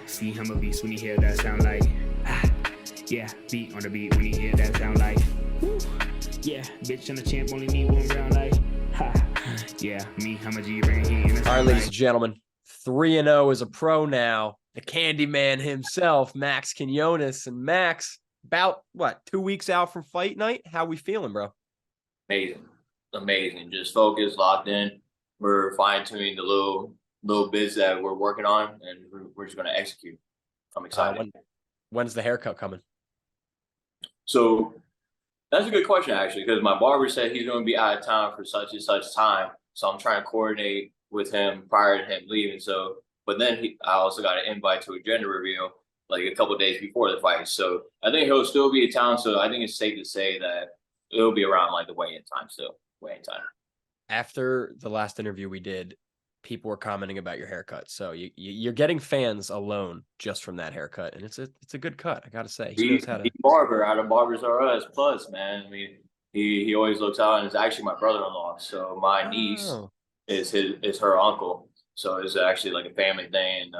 See him a beast when he hear that sound like, yeah, beat on the beat when he hear that sound like, woo. Yeah, bitch and the champ only need one round like, yeah, me, I'm a G bring heat in the All right, ladies and gentlemen, 3-0 is a pro now. The Candyman himself, Max Quinones. And Max, about, 2 weeks out from fight night? How we feeling, bro? Amazing. Just focused, locked in. We're fine-tuning the little bits that we're working on, and we're just going to execute. I'm excited. When's the haircut coming? So that's a good question, actually, because my barber said he's going to be out of town for such and such time. So I'm trying to coordinate with him prior to him leaving. So, but then I also got an invite to a gender reveal like a couple days before the fight. So I think he'll still be in town. So I think it's safe to say that it'll be around like the weigh-in time still. Weigh-in time. After the last interview we did, people were commenting about your haircut. So you're getting fans alone just from that haircut, and it's a good cut. I gotta say, he knows how to. Barber out of Barbers R Us Plus, man. I mean, he always looks out, and it's actually my brother-in-law. So my niece is her uncle. So it's actually like a family thing.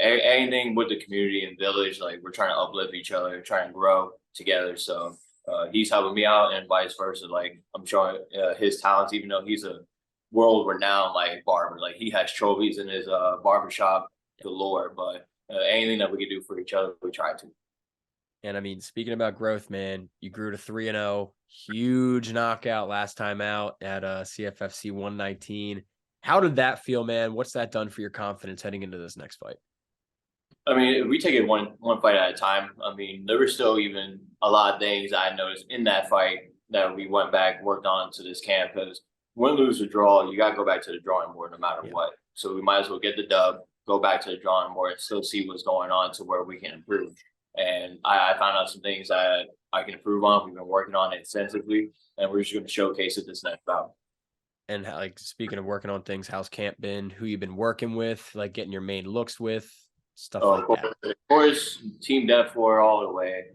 And anything with the community and village, like we're trying to uplift each other, trying to grow together. So he's helping me out, and vice versa. Like I'm showing his talents, even though he's a world-renowned like barber. Like he has trophies in his barbershop galore. But anything that we can do for each other, we try to. And I mean, speaking about growth, man, you grew to 3-0, huge knockout last time out at CFFC 119. How did that feel, man? What's that done for your confidence heading into this next fight? I mean, we take it one fight at a time. I mean, there were still even a lot of things I noticed in that fight that we went back, worked on to this camp, because win, lose, or draw, you got to go back to the drawing board no matter what. So we might as well get the dub, go back to the drawing board, and still see what's going on to where we can improve. And I found out some things that I can improve on. We've been working on it extensively, and we're just going to showcase it this next bout. And like, speaking of working on things, how's camp been? Who you been working with? Like getting your main looks with stuff like that. Of course, Team Def 4 all the way.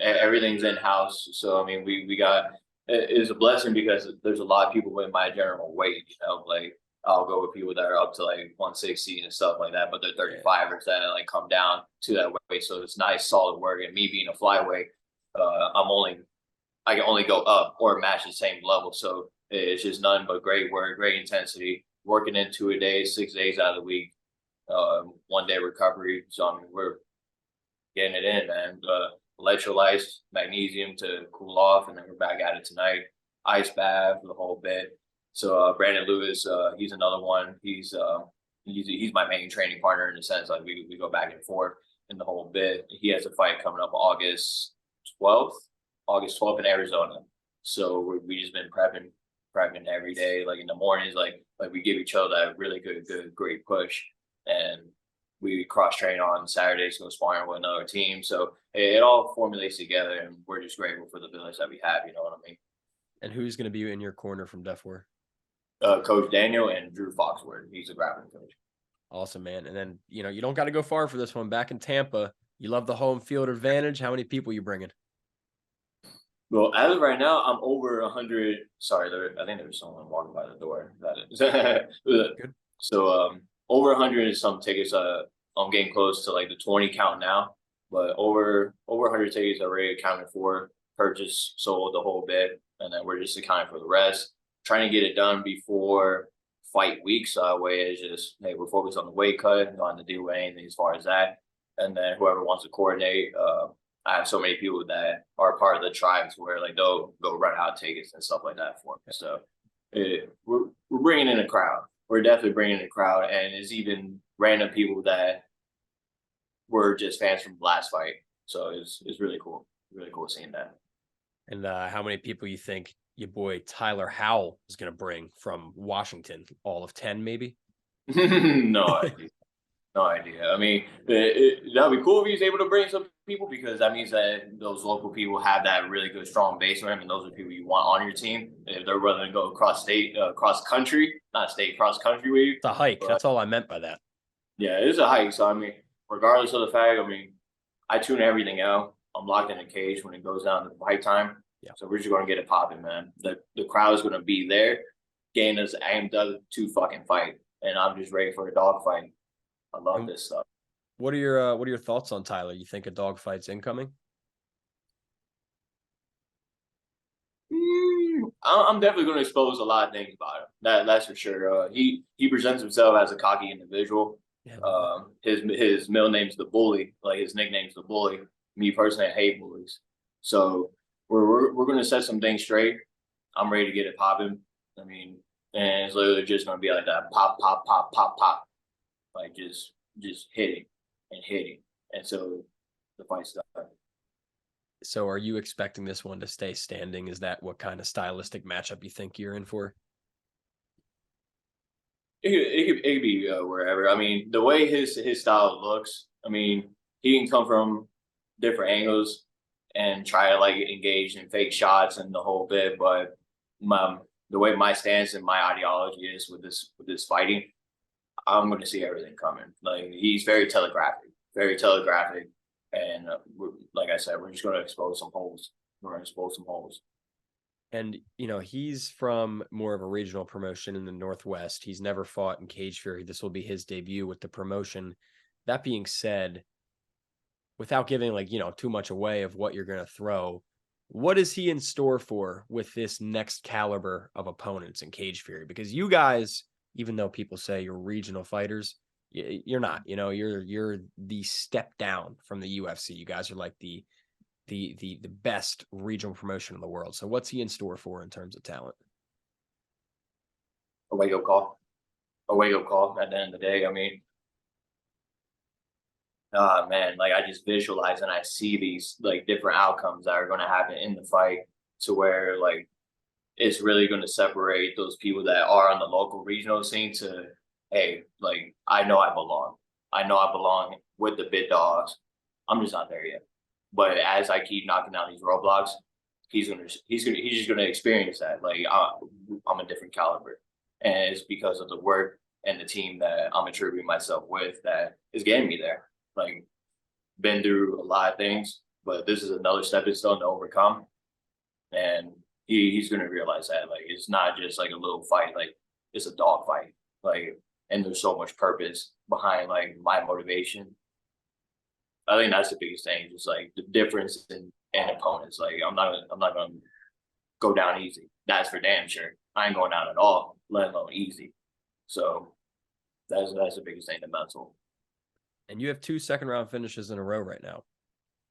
Everything's in house, so I mean, we got. It's a blessing because there's a lot of people in my general weight. You know, like I'll go with people that are up to like 160 and stuff like that, but they're 35ers that like come down to that weight. So it's nice, solid work. And me being a flyweight, I can only go up or match the same level. So it's just nothing but great work, great intensity, working in 2 a day, 6 days out of the week, 1 day recovery. So I mean, we're getting it in, man. Electrolytes, magnesium to cool off, and then we're back at it tonight. Ice bath, the whole bit. So Brandon Lewis, he's another one. He's my main training partner in the sense like we go back and forth in the whole bit. He has a fight coming up August 12th in Arizona. So we just been prepping every day, like in the mornings, like we give each other that really good, great push, and we cross train on Saturdays, go sparring with another team. So it all formulates together, and we're just grateful for the village that we have. You know what I mean? And who's going to be in your corner from Def 4? Coach Daniel and Drew Foxworth. He's a grappling coach. Awesome, man. And then, you don't got to go far for this one. Back in Tampa, you love the home field advantage. How many people you bringing? Well, as of right now, I'm over 100. Sorry, I think there's someone walking by the door. Good. So over 100 is some tickets. I'm getting close to like the 20 count now, but over 100 tickets already accounted for, purchased, sold, the whole bit, and then we're just accounting for the rest. Trying to get it done before fight week. So that way it's just, hey, we're focused on the weight cut, not to do anything as far as that. And then whoever wants to coordinate, I have so many people that are part of the tribe to where like they'll go run out tickets and stuff like that for me. So we're bringing in a crowd. We're definitely bringing in a crowd, and it's even random people that were just fans from the last fight. So it's really cool. Really cool seeing that. And how many people you think your boy Tyler Howell is going to bring from Washington? All of 10, maybe? No idea. No idea. I mean, that'd be cool if he's able to bring some people, because that means that those local people have that really good, strong base for him, and those are people you want on your team. If they're willing to go cross country with you. It's a hike. That's all I meant by that. Yeah, it is a hike. So, I mean, regardless of the fact, I tune everything out. I'm locked in a cage when it goes down to fight time. Yeah. So we're just going to get it popping, man. The crowd is going to be there, getting us amped up to fucking fight. And I'm just ready for a dog fight. I love this stuff. What are your thoughts on Tyler? You think a dogfight's incoming? I'm definitely going to expose a lot of things about him. That's for sure. He presents himself as a cocky individual. Yeah. His middle name's the Bully, like his nickname's the Bully. Me personally, I hate bullies. So we're going to set some things straight. I'm ready to get it popping. I mean, and it's literally just going to be like that pop, pop, pop, pop, pop, like just hitting and hitting. And so the fight's done. So are you expecting this one to stay standing? Is that what kind of stylistic matchup you think you're in for? It could be wherever. I mean, the way his style looks, I mean, he can come from different angles and try to like engage in fake shots and the whole bit. But the way my stance and my ideology is with this fighting, I'm going to see everything coming. Like he's very telegraphic. And like I said, we're just going to expose some holes. We're going to expose some holes. And, you know, he's from more of a regional promotion in the Northwest. He's never fought in Cage Fury. This will be his debut with the promotion. That being said, without giving like, you know, too much away of what you're going to throw, what is he in store for with this next caliber of opponents in Cage Fury? Because you guys, even though people say you're regional fighters, you're not, you know, you're the step down from the UFC. You guys are like the best regional promotion in the world. So what's he in store for in terms of talent? A wake up call. A wake up call at the end of the day. I mean, man, like I just visualize and I see these like different outcomes that are going to happen in the fight to where like it's really going to separate those people that are on the local regional scene to, hey, like I know I belong. I know I belong with the big dogs. I'm just not there yet. But as I keep knocking down these roadblocks, he's just gonna experience that. Like I'm a different caliber, and it's because of the work and the team that I'm attributing myself with that is getting me there. Like been through a lot of things, but this is another stepping stone to overcome, and he's gonna realize that like it's not just like a little fight, like it's a dog fight. Like, and there's so much purpose behind like my motivation. I think that's the biggest thing, just like the difference in opponents. Like I'm not gonna go down easy. That's for damn sure. I ain't going down at all, let alone easy. So that's the biggest thing, the mental. And you have 2 second-round finishes in a row right now.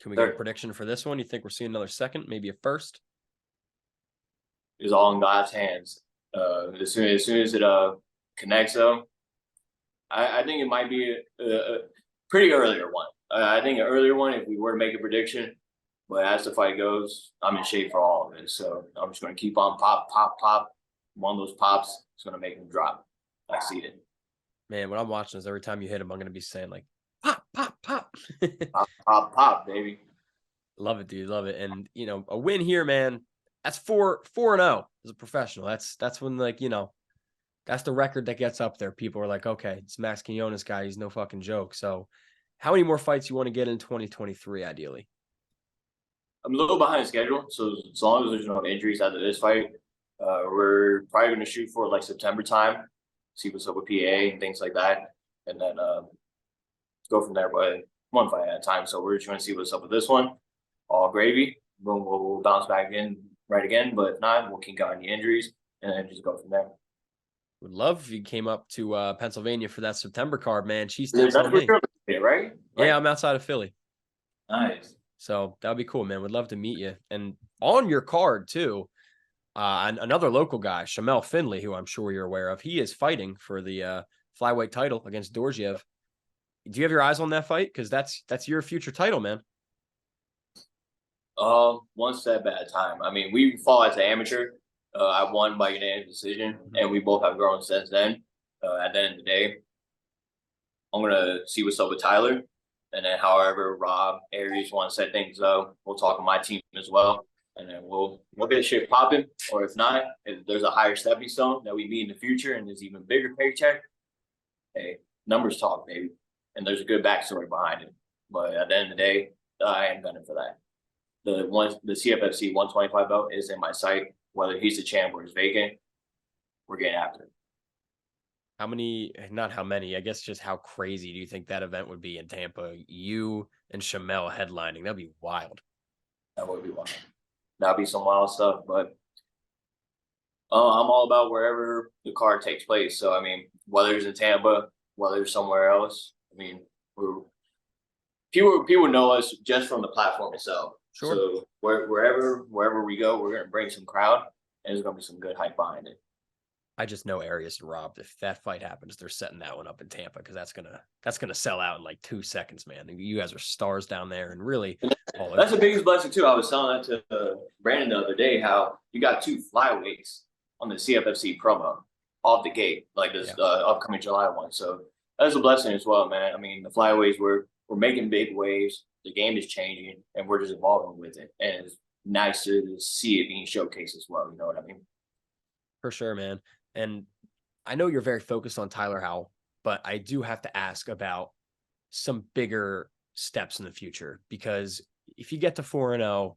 Can we get a prediction for this one? You think we're seeing another second, maybe a first? It's all in God's hands. As soon as it connects though, I think it might be a pretty earlier one. I think an earlier one if we were to make a prediction, but as the fight goes, I'm in shape for all of it. So I'm just going to keep on pop. One of those pops is going to make him drop. I see it. Man, what I'm watching is every time you hit him, I'm going to be saying like, pop, pop, pop. pop, baby. Love it, dude. Love it. And, you know, a win here, man, that's 4-0 as a professional. That's when, like, you know, that's the record that gets up there. People are like, okay, it's Max Quinones guy. He's no fucking joke. So how many more fights you want to get in 2023, ideally? I'm a little behind schedule. So as long as there's no injuries after this fight, we're probably going to shoot for like September time, see what's up with PA and things like that. And then go from there, but one fight at a time. So we're just going to see what's up with this one. All gravy. Boom, we'll bounce back in right again. But if not, we'll keep out any injuries and then just go from there. Would love if you came up to Pennsylvania for that September card, man. That's where right? Yeah, I'm outside of Philly. Nice. So that would be cool, man. Would love to meet you. And on your card, too, another local guy, Shamel Finley, who I'm sure you're aware of, he is fighting for the flyweight title against Dorjiev. Do you have your eyes on that fight? Because that's your future title, man. One step at a time. I mean, we fought as an amateur. I won by unanimous decision, and we both have grown since then. At the end of the day, I'm gonna see what's up with Tyler, and then however Rob, Aries want to set things up, we'll talk to my team as well, and then we'll get shit popping. Or if not, if there's a higher stepping stone that we meet in the future, and there's even bigger paycheck, hey, numbers talk, baby, and there's a good backstory behind it. But at the end of the day, I am gunning for that. The CFFC 125 belt is in my sight. Whether he's the champ or he's vacant, we're getting after it. How many, not how many, I guess just how crazy do you think that event would be in Tampa? You and Shamel headlining. That'd be wild. That would be wild. That'd be some wild stuff. But I'm all about wherever the card takes place. So I mean, whether it's in Tampa, whether it's somewhere else, I mean, people know us just from the platform itself. Sure. So wherever we go, we're gonna bring some crowd, and there's gonna be some good hype behind it. I just know Arias and Rob. If that fight happens, they're setting that one up in Tampa because that's gonna sell out in like 2 seconds, man. You guys are stars down there, and really, that's the biggest blessing too. I was telling that to Brandon the other day, how you got 2 flyweights on the CFFC promo off the gate, like this upcoming July one. So that's a blessing as well, man. I mean, the flyweights we're making big waves. The game is changing, and we're just evolving with it. And it's nice to see it being showcased as well. You know what I mean? For sure, man. And I know you're very focused on Tyler Howell, but I do have to ask about some bigger steps in the future, because if you get to 4-0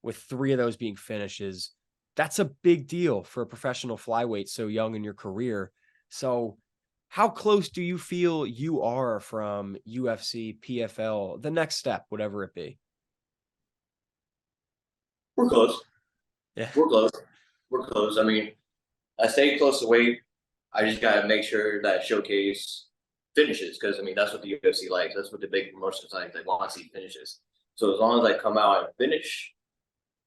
with 3 of those being finishes, that's a big deal for a professional flyweight so young in your career. So how close do you feel you are from UFC, PFL, the next step, whatever it be? We're close. Yeah. We're close. We're close. I mean, I stay close to weight. I just gotta make sure that showcase finishes, because I mean that's what the UFC likes. That's what the big promotions like. They want to see finishes. So as long as I come out and finish,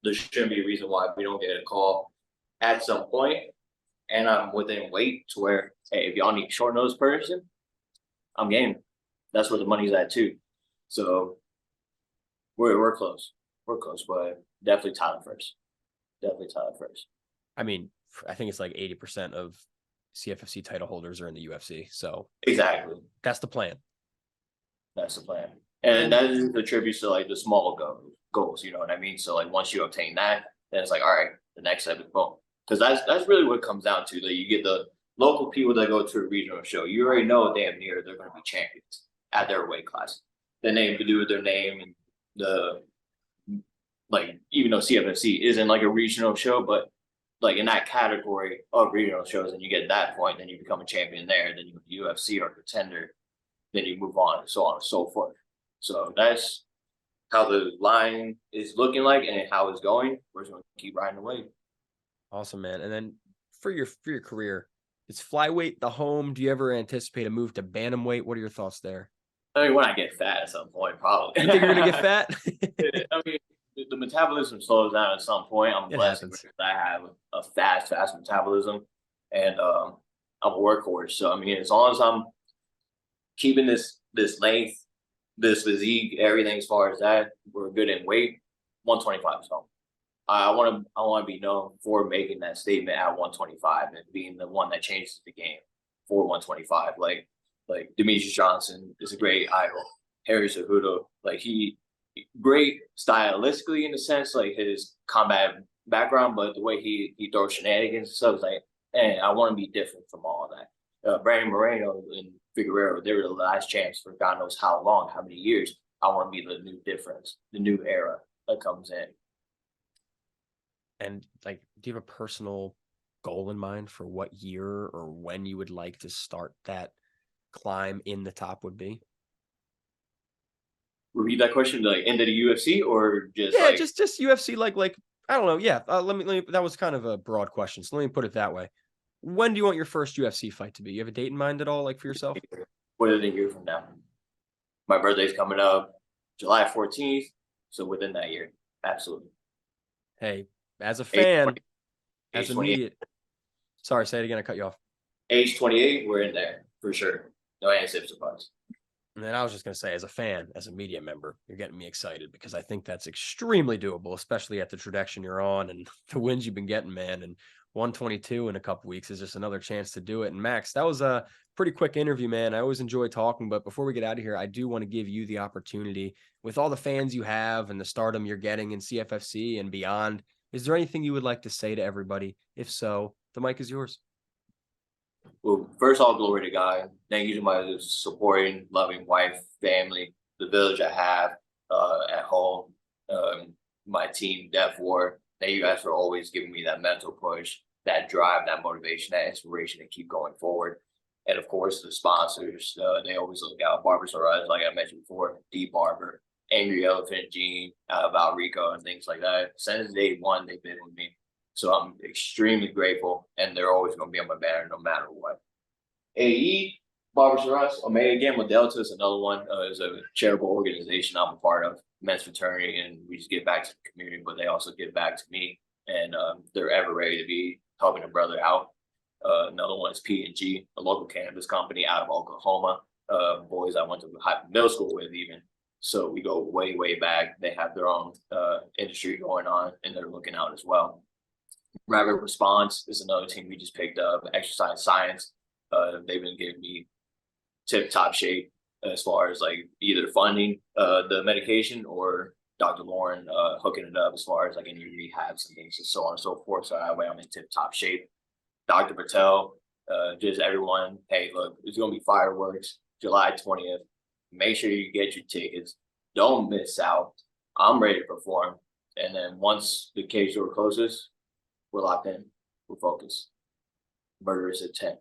there shouldn't be a reason why we don't get a call at some point. And I'm within weight to where, hey, if y'all need a short notice person, I'm game. That's where the money's at too. So we're close. We're close, but definitely Tyler first. Definitely Tyler first. I mean, I think it's like 80% of CFFC title holders are in the UFC. So exactly, that's the plan. That's the plan. And that is attributes to like the small goals, you know what I mean? So like once you obtain that, then it's like, all right, the next step is boom. Because that's really what it comes down to. That you get the local people that go to a regional show. You already know damn near they're going to be champions at their weight class. The name to do with their name, and the like, even though CFFC isn't like a regional show, but like in that category of regional shows, and you get that point, then you become a champion there. Then you go to UFC or contender. Then you move on, and so on and so forth. So that's how the line is looking like and how it's going. We're just going to keep riding away. Awesome, man. And then for your career, is flyweight the home? Do you ever anticipate a move to bantamweight? What are your thoughts there? I mean, when I get fat at some point, probably. You think you're gonna get fat? I mean, the metabolism slows down at some point. I'm blessed because I have a fast metabolism, and I'm a workhorse. So I mean, as long as I'm keeping this length, this physique, everything as far as that, we're good in weight. 125 is home. I want to be known for making that statement at 125 and being the one that changes the game for 125. Like Demetrius Johnson is a great idol. Harry Cejudo, like he great stylistically in the sense, like his combat background, but the way he throws shenanigans and stuff is like, and I want to be different from all that. Brandon Moreno and Figueroa, they were the last chance for God knows how long, how many years. I want to be the new difference, the new era that comes in. And like, do you have a personal goal in mind for what year or when you would like to start that climb in the top would be? Repeat that question, like into the UFC or just just UFC, like I don't know. Yeah, let me. That was kind of a broad question, so let me put it that way. When do you want your first UFC fight to be? You have a date in mind at all, like for yourself? Within a year from now. My birthday's coming up July 14th, so within that year, absolutely. Hey, as a fan, age as immediate. Sorry, say it again. I cut you off. Age 28, we're in there for sure. No ifs, ands, or buts. And then I was just going to say, as a fan, as a media member, you're getting me excited because I think that's extremely doable, especially at the trajectory you're on and the wins you've been getting, man. And 122 in a couple weeks is just another chance to do it. And Max, that was a pretty quick interview, man. I always enjoy talking, but before we get out of here, I do want to give you the opportunity with all the fans you have and the stardom you're getting in CFFC and beyond. Is there anything you would like to say to everybody? If so, the mic is yours. Well, first, all glory to God. Thank you to my supporting, loving wife, family, the village I have at home, my team, Def War. Thank you guys for always giving me that mental push, that drive, that motivation, that inspiration to keep going forward. And of course, the sponsors, they always look out. Barbers R Us, like I mentioned before, D Barber, Angry Elephant, Gene, Valrico, and things like that. Since day one, they've been with me. So I'm extremely grateful, and they're always going to be on my banner no matter what. AE, Barbers R Us, Omega Gamma Delta is another one. It's a charitable organization I'm a part of, men's fraternity, and we just give back to the community, but they also give back to me, and they're ever ready to be helping a brother out. Another one is P&G, a local cannabis company out of Oklahoma. Boys I went to middle school with even. So we go way, way back. They have their own industry going on, and they're looking out as well. Rapid Response is another team we just picked up. Exercise Science. They've been giving me tip-top shape as far as like either funding the medication or Dr. Lauren hooking it up as far as like any rehabs and things and so on and so forth. So that way I'm in tip-top shape. Dr. Patel, just everyone, hey, look, there's going to be fireworks July 20th. Make sure you get your tickets. Don't miss out. I'm ready to perform. And then once the cage door closes, we're locked in. We're focused. Murder is at 10.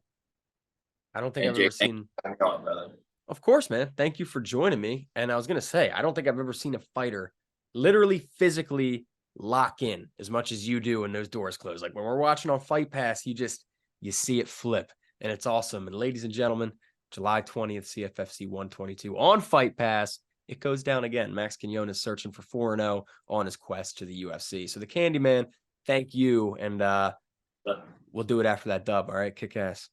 I don't think I've ever seen. Going, brother. Of course, man. Thank you for joining me. And I was going to say, I don't think I've ever seen a fighter literally physically lock in as much as you do when those doors close. Like when we're watching on Fight Pass, you see it flip, and it's awesome. And ladies and gentlemen, July 20th, CFFC 122 on Fight Pass. It goes down again. Max Quinones searching for 4-0 on his quest to the UFC. So the Candyman, thank you. And we'll do it after that dub. All right, kick ass.